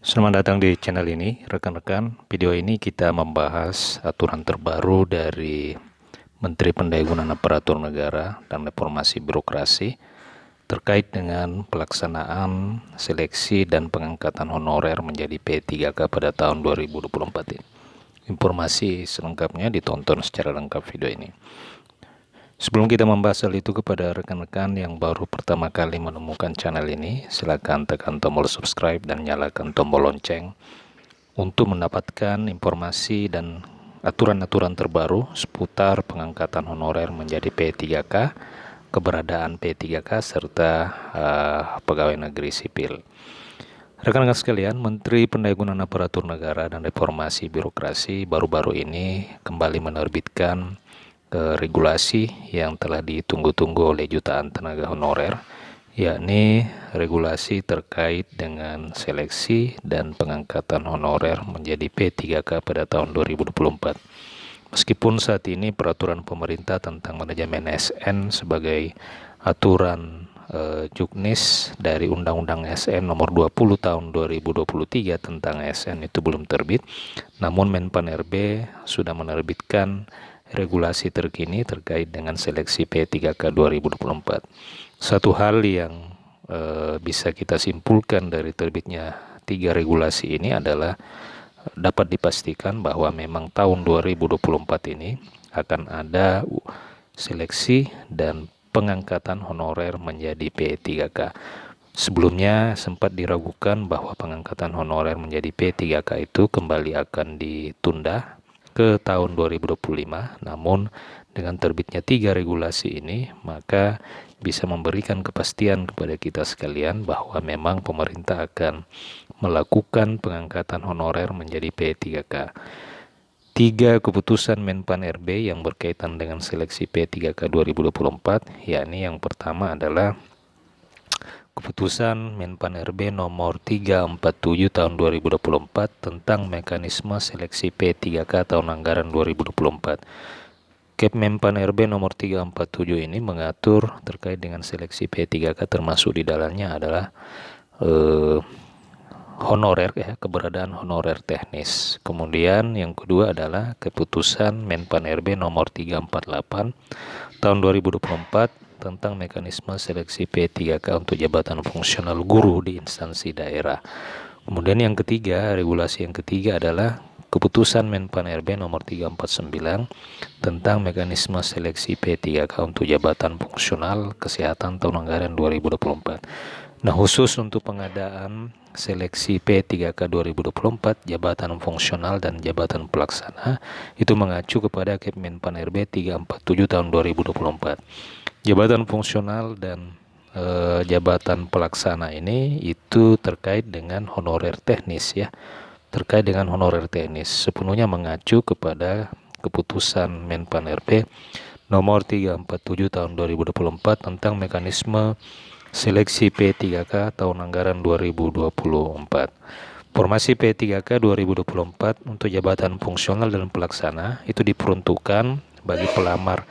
Selamat datang di channel ini, rekan-rekan. Video ini kita membahas aturan terbaru dari Menteri Pendayagunaan Aparatur Negara dan Reformasi Birokrasi terkait dengan pelaksanaan seleksi dan pengangkatan honorer menjadi P3K pada tahun 2024 ini. Informasi selengkapnya ditonton secara lengkap video ini. Sebelum kita membahas hal itu, kepada rekan-rekan yang baru pertama kali menemukan channel ini, silakan tekan tombol subscribe dan nyalakan tombol lonceng untuk mendapatkan informasi dan aturan-aturan terbaru seputar pengangkatan honorer menjadi P3K, keberadaan P3K, serta pegawai negeri sipil. Rekan-rekan sekalian, Menteri Pendayagunaan Aparatur Negara dan Reformasi Birokrasi baru-baru ini kembali menerbitkan regulasi yang telah ditunggu-tunggu oleh jutaan tenaga honorer, yakni regulasi terkait dengan seleksi dan pengangkatan honorer menjadi P3K pada tahun 2024. Meskipun saat ini peraturan pemerintah tentang manajemen SN sebagai aturan Juknis dari Undang-Undang SN nomor 20 tahun 2023 tentang SN itu belum terbit, namun Menpan RB sudah menerbitkan regulasi terkini terkait dengan seleksi P3K 2024. Satu hal yang bisa kita simpulkan dari terbitnya 3 regulasi ini adalah dapat dipastikan bahwa memang tahun 2024 ini akan ada seleksi dan pengangkatan honorer menjadi P3K. Sebelumnya sempat diragukan bahwa pengangkatan honorer menjadi P3K itu kembali akan ditunda ke tahun 2025, namun dengan terbitnya 3 regulasi ini maka bisa memberikan kepastian kepada kita sekalian bahwa memang pemerintah akan melakukan pengangkatan honorer menjadi P3K. 3 keputusan Menpan RB yang berkaitan dengan seleksi P3K 2024, yakni yang pertama adalah Keputusan Menpan RB nomor 347 tahun 2024 tentang mekanisme seleksi P3K tahun anggaran 2024. Kep Menpan RB nomor 347 ini mengatur terkait dengan seleksi P3K, termasuk di dalamnya adalah honorer, keberadaan honorer teknis. Kemudian yang kedua adalah keputusan Menpan RB nomor 348 tahun 2024 tentang mekanisme seleksi P3K untuk jabatan fungsional guru di instansi daerah. Kemudian yang ketiga, regulasi yang ketiga adalah keputusan Menpan RB nomor 349 tentang mekanisme seleksi P3K untuk jabatan fungsional kesehatan tahun anggaran 2024. Nah, khusus untuk pengadaan seleksi P3K 2024, jabatan fungsional dan jabatan pelaksana itu mengacu kepada Kep Menpan RB 347 tahun 2024. Jabatan fungsional dan jabatan pelaksana ini itu terkait dengan honorer teknis, ya. Terkait dengan honorer teknis sepenuhnya mengacu kepada keputusan Menpan RB nomor 347 tahun 2024 tentang mekanisme seleksi P3K tahun anggaran 2024. Formasi P3K 2024 untuk jabatan fungsional dan pelaksana itu diperuntukkan bagi pelamar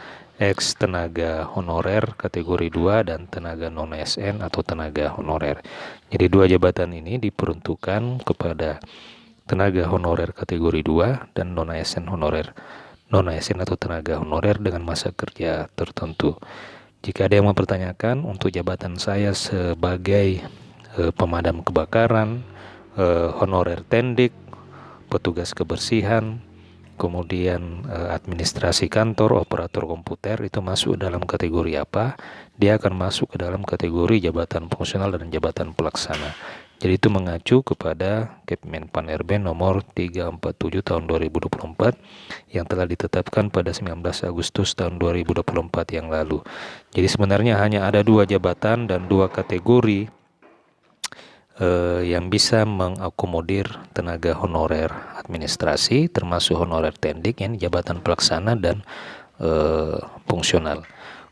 ex tenaga honorer kategori 2 dan tenaga non SN atau tenaga honorer. Jadi 2 jabatan ini diperuntukkan kepada tenaga honorer kategori 2 dan non ASN honorer, non ASN atau tenaga honorer dengan masa kerja tertentu. Jika ada yang mempertanyakan, untuk jabatan saya sebagai pemadam kebakaran, honorer tendik, petugas kebersihan, kemudian administrasi kantor, operator komputer, itu masuk dalam kategori apa? Dia akan masuk ke dalam kategori jabatan fungsional dan jabatan pelaksana. Jadi itu mengacu kepada Kep Menpan RB nomor 347 tahun 2024 yang telah ditetapkan pada 19 Agustus tahun 2024 yang lalu. Jadi sebenarnya hanya ada 2 jabatan dan 2 kategori yang bisa mengakomodir tenaga honorer administrasi, termasuk honorer tendik, yang jabatan pelaksana dan fungsional.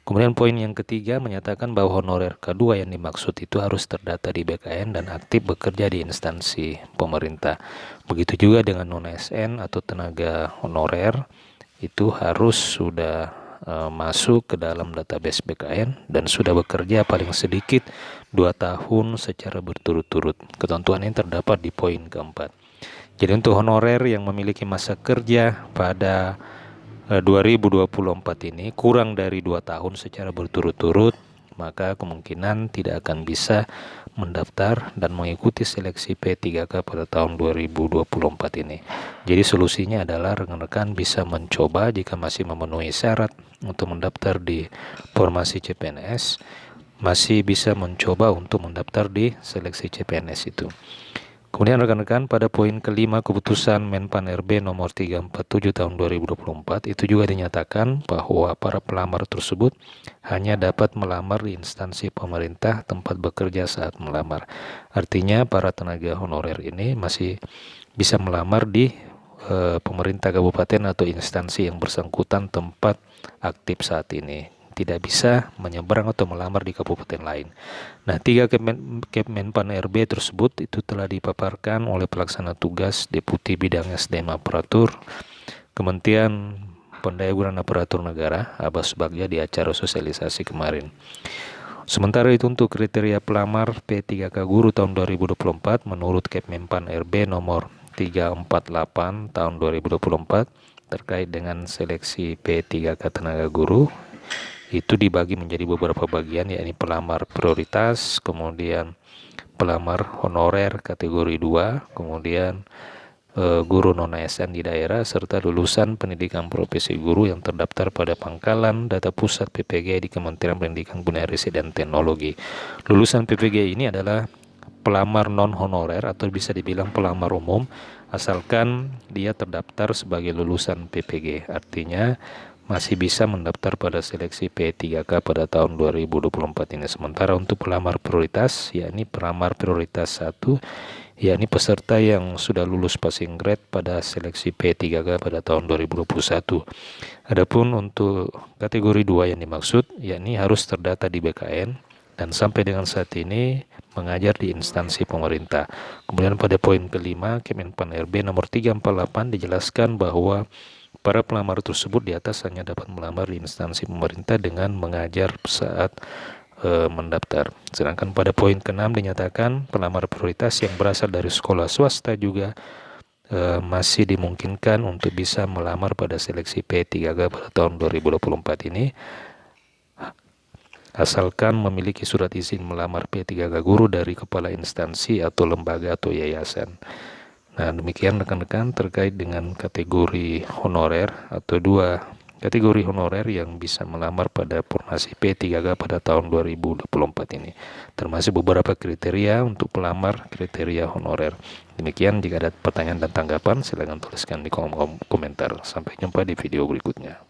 Kemudian poin yang ketiga menyatakan bahwa honorer K2 yang dimaksud itu harus terdata di BKN dan aktif bekerja di instansi pemerintah. Begitu juga dengan non-SN atau tenaga honorer, itu harus sudah masuk ke dalam database BKN dan sudah bekerja paling sedikit 2 tahun secara berturut-turut. Ketentuan ini terdapat di poin keempat. Jadi untuk honorer yang memiliki masa kerja pada 2024 ini kurang dari 2 tahun secara berturut-turut, maka kemungkinan tidak akan bisa mendaftar dan mengikuti seleksi P3K pada tahun 2024 ini. Jadi solusinya adalah rekan-rekan bisa mencoba jika masih memenuhi syarat untuk mendaftar di formasi CPNS, masih bisa mencoba untuk mendaftar di seleksi CPNS itu. Kemudian rekan-rekan, pada poin kelima keputusan Menpan RB nomor 347 tahun 2024 itu juga dinyatakan bahwa para pelamar tersebut hanya dapat melamar di instansi pemerintah tempat bekerja saat melamar. Artinya para tenaga honorer ini masih bisa melamar di pemerintah kabupaten atau instansi yang bersangkutan tempat aktif saat ini. Tidak bisa menyeberang atau melamar di kabupaten lain. Nah, 3 Kemenpan RB tersebut itu telah dipaparkan oleh pelaksana tugas Deputi Bidang SDM Aparatur Kementerian Pendayagunaan Aparatur Negara Abbas Bagja di acara sosialisasi kemarin. Sementara itu untuk kriteria pelamar P3K Guru tahun 2024 menurut Kemenpan RB nomor 348 tahun 2024 terkait dengan seleksi P3K tenaga guru itu dibagi menjadi beberapa bagian, yakni pelamar prioritas, kemudian pelamar honorer kategori 2, kemudian guru non-ASN di daerah, serta lulusan pendidikan profesi guru yang terdaftar pada pangkalan data pusat PPG di Kementerian Pendidikan Budaya Riset dan Teknologi. Lulusan PPG ini adalah pelamar non-honorer atau bisa dibilang pelamar umum, asalkan dia terdaftar sebagai lulusan PPG. Artinya masih bisa mendaftar pada seleksi P3K pada tahun 2024 ini. Sementara untuk pelamar prioritas, yakni pelamar prioritas 1, yakni peserta yang sudah lulus passing grade pada seleksi P3K pada tahun 2021. Adapun untuk kategori 2 yang dimaksud, yakni harus terdata di BKN dan sampai dengan saat ini mengajar di instansi pemerintah. Kemudian pada poin kelima, Kemenpan RB nomor 348 dijelaskan bahwa para pelamar tersebut di atas hanya dapat melamar di instansi pemerintah dengan mengajar saat mendaftar. Sedangkan pada poin ke-6 dinyatakan pelamar prioritas yang berasal dari sekolah swasta juga masih dimungkinkan untuk bisa melamar pada seleksi P3K pada tahun 2024 ini, asalkan memiliki surat izin melamar P3K guru dari kepala instansi atau lembaga atau yayasan. Nah, demikian rekan-rekan terkait dengan kategori honorer atau 2 kategori honorer yang bisa melamar pada formasi P3K pada tahun 2024 ini. Termasuk beberapa kriteria untuk pelamar kriteria honorer. Demikian, jika ada pertanyaan dan tanggapan silakan tuliskan di kolom komentar. Sampai jumpa di video berikutnya.